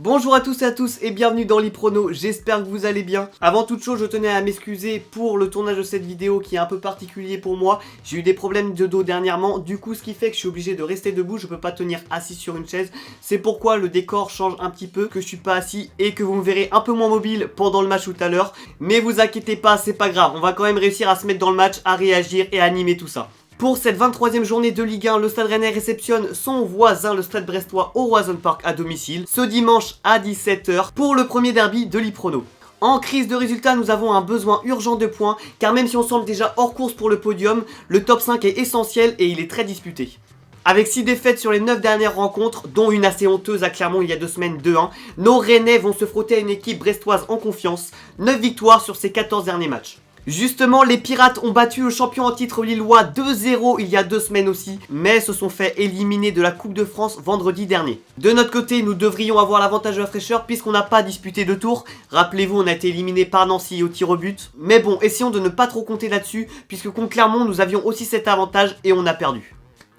Bonjour à tous et à tous et bienvenue dans l'e-prono, j'espère que vous allez bien. Avant toute chose, je tenais à m'excuser pour le tournage de cette vidéo qui est un peu particulier pour moi. J'ai eu des problèmes de dos dernièrement, du coup ce qui fait que je suis obligé de rester debout, je peux pas tenir assis sur une chaise. C'est pourquoi le décor change un petit peu, que je suis pas assis et que vous me verrez un peu moins mobile pendant le match tout à l'heure. Mais vous inquiétez pas, c'est pas grave, on va quand même réussir à se mettre dans le match, à réagir et à animer tout ça. Pour cette 23e journée de Ligue 1, le Stade Rennais réceptionne son voisin, le Stade Brestois, au Roazhon Park à domicile, ce dimanche à 17 h pour le premier derby de l'e-prono. En crise de résultats, nous avons un besoin urgent de points, car même si on semble déjà hors course pour le podium, le top 5 est essentiel et il est très disputé. Avec 6 défaites sur les 9 dernières rencontres, dont une assez honteuse à Clermont il y a 2 semaines 2-1, nos Rennais vont se frotter à une équipe brestoise en confiance, 9 victoires sur ces 14 derniers matchs. Justement, les Pirates ont battu le champion en titre lillois 2-0 il y a 2 semaines aussi, mais se sont fait éliminer de la Coupe de France vendredi dernier. De notre côté, nous devrions avoir l'avantage de la fraîcheur puisqu'on n'a pas disputé de tour. Rappelez-vous, on a été éliminé par Nancy au tir au but. Mais bon, essayons de ne pas trop compter là-dessus, puisque contre Clermont, nous avions aussi cet avantage et on a perdu.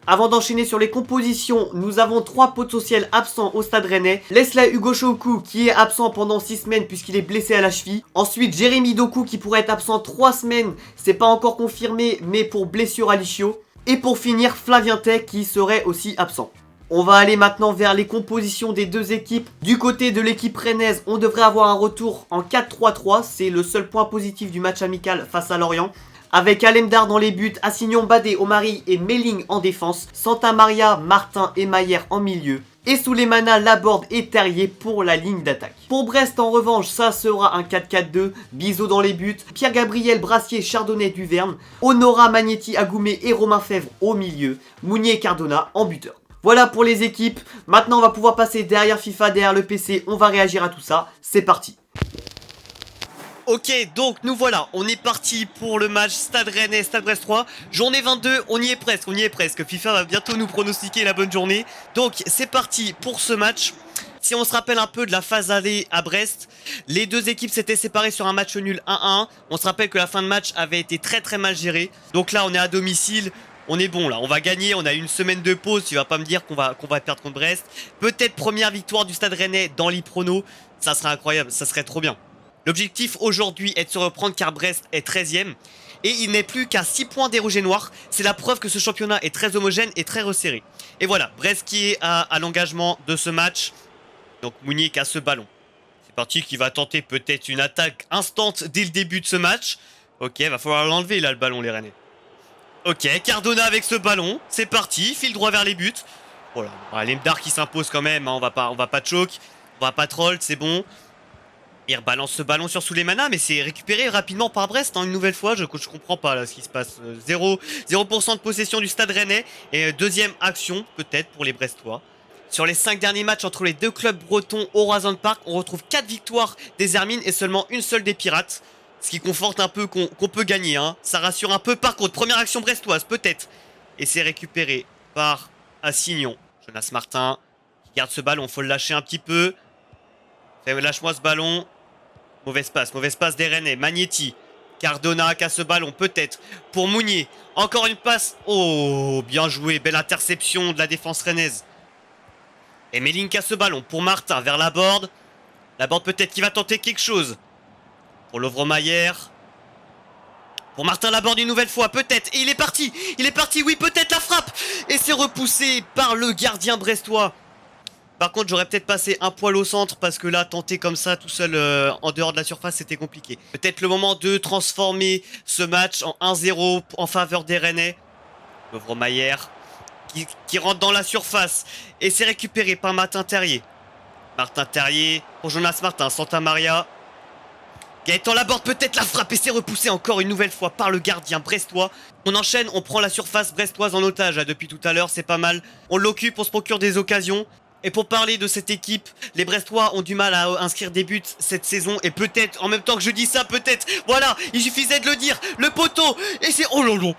Avant d'enchaîner sur les compositions, nous avons 3 potentiels absents au Stade Rennais. Leslie Hugo Choukou qui est absent pendant 6 semaines puisqu'il est blessé à la cheville. Ensuite, Jérémy Doku qui pourrait être absent 3 semaines, c'est pas encore confirmé, mais pour blessure à l'ischio. Et pour finir, Flavien Tech qui serait aussi absent. On va aller maintenant vers les compositions des deux équipes. Du côté de l'équipe rennaise, on devrait avoir un retour en 4-3-3, c'est le seul point positif du match amical face à Lorient. Avec Alemdar dans les buts, Assignon, Badé, Omari et Melling en défense, Santa Maria, Martin et Mayer en milieu. Et Souleymana, Laborde et Terrier pour la ligne d'attaque. Pour Brest en revanche, ça sera un 4-4-2, Bizot dans les buts, Pierre-Gabriel, Brassier, Chardonnay, Duverne, Honora, Magnetti, Agoumé et Romain Fèvre au milieu, Mounier et Cardona en buteur. Voilà pour les équipes, maintenant on va pouvoir passer derrière FIFA, derrière le PC, on va réagir à tout ça, c'est parti. Ok, donc nous voilà, on est parti pour le match Stade Rennais, Stade Brestois. Journée 22, on y est presque. FIFA va bientôt nous pronostiquer la bonne journée. Donc c'est parti pour ce match. Si on se rappelle un peu de la phase aller à Brest, les deux équipes s'étaient séparées sur un match nul 1-1. On se rappelle que la fin de match avait été très mal gérée. Donc là on est à domicile, on est bon là, on va gagner, on a une semaine de pause, tu vas pas me dire qu'on va perdre contre Brest. Peut-être première victoire du Stade Rennais dans l'e-prono, ça serait incroyable, ça serait trop bien. L'objectif aujourd'hui est de se reprendre car Brest est 13e et il n'est plus qu'à 6 points des Rouges et Noirs. C'est la preuve que ce championnat est très homogène et très resserré. Et voilà, Brest qui est à l'engagement de ce match. Donc Mounier qui a ce ballon. C'est parti, qui va tenter peut-être une attaque instante dès le début de ce match. Ok, va falloir l'enlever là le ballon les Rennais. Ok, Cardona avec ce ballon. C'est parti, file droit vers les buts. Voilà, Lemdar qui s'impose quand même, hein. On va pas choke, on va pas troll, c'est bon. Il rebalance ce ballon sur Souleymana, mais c'est récupéré rapidement par Brest, hein, une nouvelle fois. Je comprends pas là ce qui se passe. 0% de possession du Stade Rennais. Et deuxième action, peut-être, pour les Brestois. Sur les 5 derniers matchs entre les deux clubs bretons au Roazhon Park, on retrouve 4 victoires des Hermines et seulement une seule des Pirates. Ce qui conforte un peu qu'on peut gagner. Hein. Ça rassure un peu. Par contre, première action brestoise, peut-être. Et c'est récupéré par Assignon. Jonas Martin qui garde ce ballon. Faut le lâcher un petit peu. Lâche-moi ce ballon. Mauvaise passe des Rennais. Magnetti. Cardona qui a ce ballon, peut-être. Pour Mounier. Encore une passe. Oh, bien joué. Belle interception de la défense rennaise. Et Melling qui a ce ballon. Pour Martin, vers Laborde. Laborde peut-être qui va tenter quelque chose. Pour Lovromayer. Pour Martin Laborde une nouvelle fois, peut-être. Et il est parti, oui, peut-être la frappe. Et c'est repoussé par le gardien brestois. Par contre, j'aurais peut-être passé un poil au centre parce que là, tenter comme ça tout seul en dehors de la surface, c'était compliqué. Peut-être le moment de transformer ce match en 1-0 en faveur des Rennais. Lovromayer qui rentre dans la surface et c'est récupéré par Martin Terrier. Martin Terrier pour Jonas Martin, Santa Maria. Gaëtan Laborde peut-être la frappe et c'est repoussé encore une nouvelle fois par le gardien brestois. On enchaîne, on prend la surface brestoise en otage là, depuis tout à l'heure, c'est pas mal. On l'occupe, on se procure des occasions. Et pour parler de cette équipe, les Brestois ont du mal à inscrire des buts cette saison. Et peut-être, en même temps que je dis ça, peut-être, voilà, il suffisait de le dire, le poteau. Et c'est, oh là là.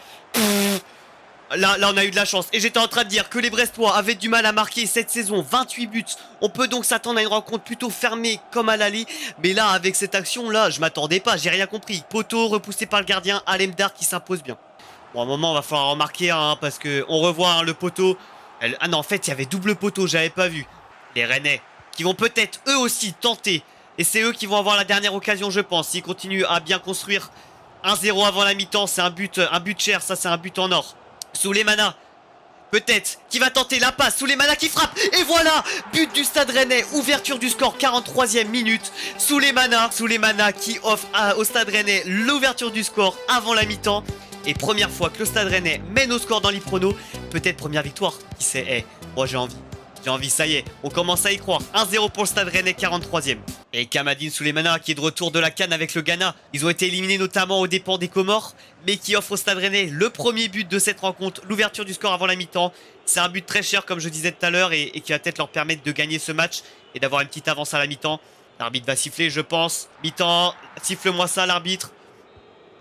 Là, on a eu de la chance. Et j'étais en train de dire que les Brestois avaient du mal à marquer cette saison, 28 buts. On peut donc s'attendre à une rencontre plutôt fermée comme à l'aller. Mais là, avec cette action-là, je m'attendais pas, j'ai rien compris. Poteau repoussé par le gardien, Alemdar qui s'impose bien. Bon, à un moment, on va falloir en marquer un, hein, parce qu'on revoit hein, le poteau. Ah non, en fait, il y avait double poteau, j'avais pas vu. Les Rennais qui vont peut-être eux aussi tenter. Et c'est eux qui vont avoir la dernière occasion, je pense. S'ils continuent à bien construire 1-0 avant la mi-temps, c'est un but cher, ça c'est un but en or. Souleymana, peut-être, qui va tenter la passe. Souleymana qui frappe. Et voilà, but du Stade Rennais. Ouverture du score, 43e minute. Souleymana qui offre au Stade Rennais l'ouverture du score avant la mi-temps. Et première fois que le Stade Rennais mène au score dans l'Iprono. Peut-être première victoire, qui sait. Moi j'ai envie. J'ai envie, ça y est, on commence à y croire. 1-0 pour le Stade Rennais, 43e. Et Kamaldeen Souleymana qui est de retour de la CAN avec le Ghana. Ils ont été éliminés notamment aux dépens des Comores, mais qui offre au Stade Rennais le premier but de cette rencontre, l'ouverture du score avant la mi-temps. C'est un but très cher comme je disais tout à l'heure et qui va peut-être leur permettre de gagner ce match et d'avoir une petite avance à la mi-temps. L'arbitre va siffler, je pense. Mi-temps, siffle-moi ça l'arbitre.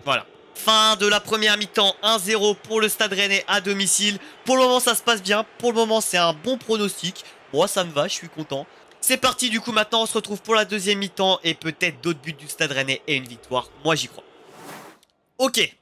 Voilà. Fin de la première mi-temps, 1-0 pour le Stade Rennais à domicile. Pour le moment ça se passe bien, pour le moment c'est un bon pronostic. Moi ça me va, je suis content. C'est parti du coup, maintenant on se retrouve pour la deuxième mi-temps et peut-être d'autres buts du Stade Rennais et une victoire. Moi j'y crois. Ok,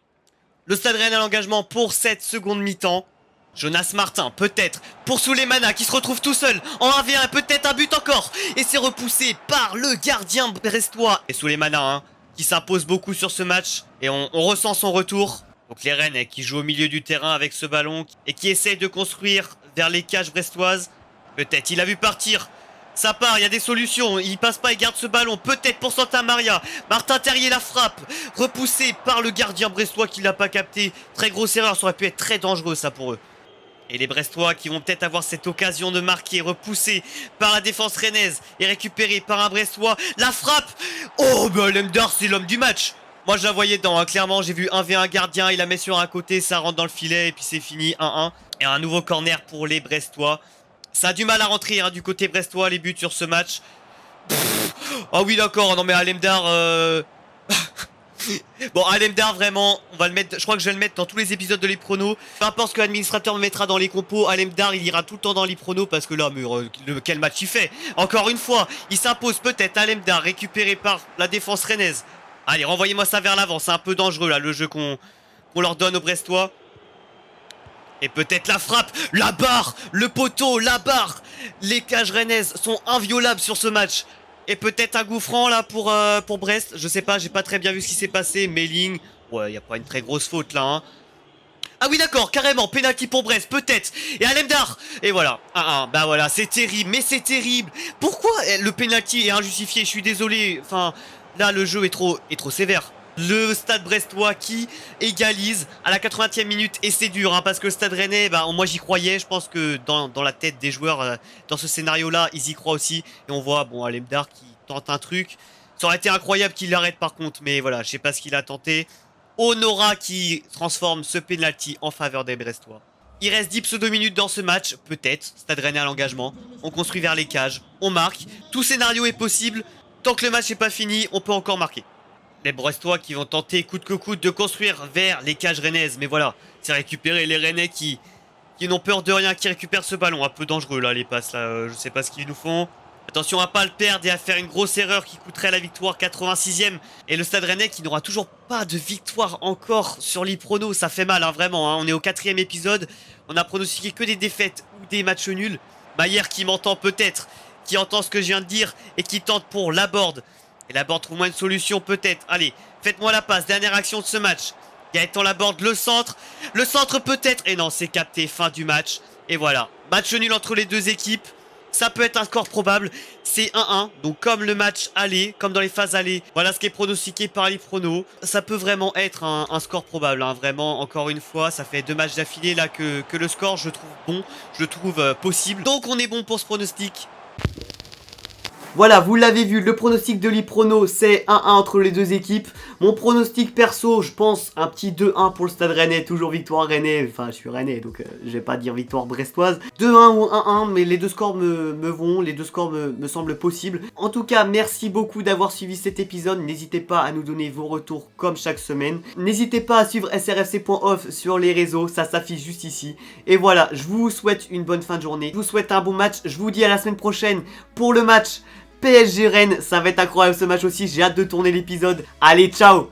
le Stade Rennais à l'engagement pour cette seconde mi-temps. Jonas Martin, peut-être, pour Souleymana qui se retrouve tout seul en 1v1, peut-être un but encore. Et c'est repoussé par le gardien brestois. Et Souleymana, qui s'impose beaucoup sur ce match. Et on ressent son retour. Donc les Rennais qui jouent au milieu du terrain avec ce ballon et qui essayent de construire vers les cages brestoises. Peut-être, il a vu partir. Ça part, il y a des solutions. Il passe pas et garde ce ballon. Peut-être pour Santa Maria. Martin Terrier la frappe. Repoussé par le gardien brestois qui l'a pas capté. Très grosse erreur, ça aurait pu être très dangereux ça pour eux. Et les Brestois qui vont peut-être avoir cette occasion de marquer, repoussé par la défense rennaise et récupéré par un Brestois. La frappe. Oh, ben Alemdar, c'est l'homme du match. Moi, je la voyais dedans, clairement, j'ai vu 1v1 gardien, il la met sur un côté, ça rentre dans le filet et puis c'est fini, 1-1. Et un nouveau corner pour les Brestois. Ça a du mal à rentrer du côté brestois, les buts sur ce match. Ah oui, d'accord, non mais Alemdar... Bon, Alemdar, vraiment, on va le mettre, je crois que je vais le mettre dans tous les épisodes de l'Iprono. Peu importe ce que l'administrateur me mettra dans les compos, Alemdar, il ira tout le temps dans l'Iprono parce que là, mais, quel match il fait. Encore une fois, il s'impose peut-être Alemdar, récupéré par la défense rennaise. Allez, renvoyez-moi ça vers l'avant, c'est un peu dangereux là, le jeu qu'on leur donne aux Brestois. Et peut-être la frappe, la barre, le poteau, la barre. Les cages rennaises sont inviolables sur ce match. Et peut-être un coup franc là pour Brest. Je sais pas, j'ai pas très bien vu ce qui s'est passé. Mailing, ouais, il y a pas une très grosse faute là. Ah oui d'accord, carrément, penalty pour Brest, peut-être. Et Alemdar. Et voilà, 1-1, bah voilà, c'est terrible, mais c'est terrible. Pourquoi le penalty est injustifié? Je suis désolé, enfin, là le jeu est trop sévère. Le Stade Brestois qui égalise à la 80e minute et c'est dur parce que le Stade Rennais, bah, moi j'y croyais, je pense que dans la tête des joueurs, dans ce scénario là, ils y croient aussi. Et on voit, bon, Alemdar qui tente un truc, ça aurait été incroyable qu'il l'arrête par contre, mais voilà, je sais pas ce qu'il a tenté. Honora qui transforme ce penalty en faveur des Brestois. Il reste 10 pseudo-minutes dans ce match, peut-être, Stade Rennais à l'engagement, on construit vers les cages, on marque, tout scénario est possible, tant que le match n'est pas fini, on peut encore marquer. Les Brestois qui vont tenter coûte que coûte de construire vers les cages rennaises. Mais voilà, c'est récupérer les Rennais qui n'ont peur de rien, qui récupèrent ce ballon. Un peu dangereux là, les passes là, je sais pas ce qu'ils nous font. Attention à pas le perdre et à faire une grosse erreur qui coûterait la victoire, 86e. Et le Stade Rennais qui n'aura toujours pas de victoire encore sur l'Iprono. Ça fait mal, vraiment. On est au 4e épisode. On a pronostiqué que des défaites ou des matchs nuls. Maillère qui m'entend peut-être, qui entend ce que je viens de dire et qui tente pour Laborde. Et Laborde trouve-moi une solution peut-être. Allez, faites-moi la passe. Dernière action de ce match. Gaëtan Laborde, le centre. Le centre peut-être. Et non, c'est capté. Fin du match. Et voilà. Match nul entre les deux équipes. Ça peut être un score probable. C'est 1-1. Donc comme le match aller, comme dans les phases aller. Voilà ce qui est pronostiqué par les pronos. Ça peut vraiment être un score probable. Vraiment, encore une fois, ça fait 2 matchs d'affilée là que le score, je trouve bon. Je trouve possible. Donc on est bon pour ce pronostic. Voilà, vous l'avez vu, le pronostic de l'Iprono, c'est 1-1 entre les deux équipes. Mon pronostic perso, je pense un petit 2-1 pour le Stade Rennais, toujours victoire Rennais. Enfin, je suis Rennais, donc je vais pas dire victoire brestoise. 2-1 ou 1-1, mais les deux scores me vont, les deux scores me semblent possibles. En tout cas, merci beaucoup d'avoir suivi cet épisode. N'hésitez pas à nous donner vos retours comme chaque semaine. N'hésitez pas à suivre srfc.off sur les réseaux, ça s'affiche juste ici. Et voilà, je vous souhaite une bonne fin de journée. Je vous souhaite un bon match. Je vous dis à la semaine prochaine pour le match PSG Rennes. Ça va être incroyable ce match aussi, j'ai hâte de tourner l'épisode. Allez, ciao!